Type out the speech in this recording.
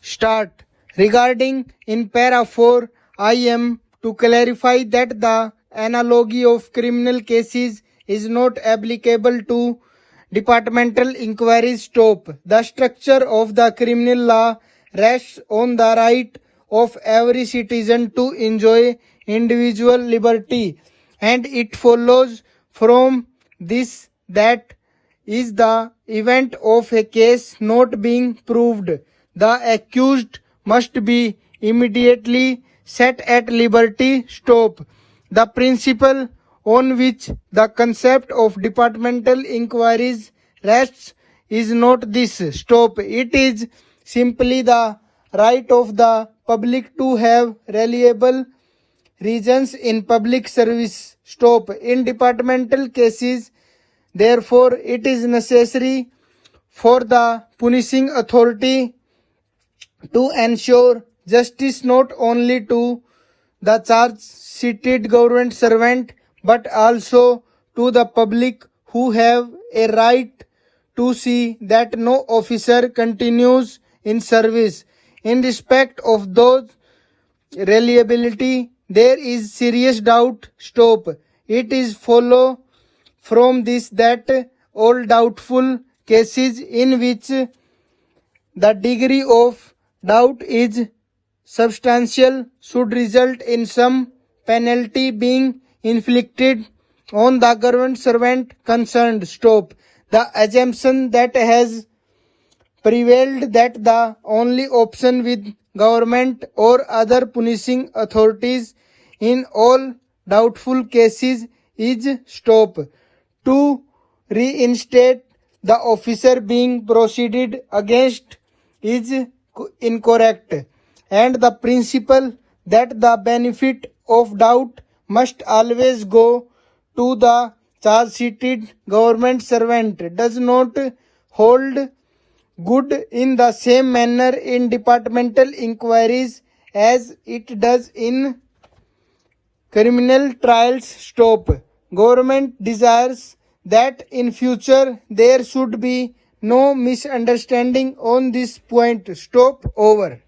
Start. Regarding in para 4, I am to clarify that the analogy of criminal cases is not applicable to departmental inquiries. Stop. The structure of the criminal law rests on the right of every citizen to enjoy individual liberty, and it follows from this that is the event of a case not being proved, the accused must be immediately set at liberty. Stop. The principle on which the concept of departmental inquiries rests is not this. Stop. It is simply the right of the public to have reliable reasons in public service. Stop. In departmental cases, therefore, it is necessary for the punishing authority to ensure justice not only to the charge-sheeted government servant but also to the public, who have a right to see that no officer continues in service. In respect of those reliability, there is serious doubt. Stop. It is follow from this that all doubtful cases in which the degree of doubt is substantial should result in some penalty being inflicted on the government servant concerned. Stop. The assumption that has prevailed that the only option with government or other punishing authorities in all doubtful cases is stop. To reinstate the officer being proceeded against is incorrect, and the principle that the benefit of doubt must always go to the charge-sheeted government servant does not hold good in the same manner in departmental inquiries as it does in criminal trials. Stop. Government desires that in future there should be no misunderstanding on this point. Stop. Over.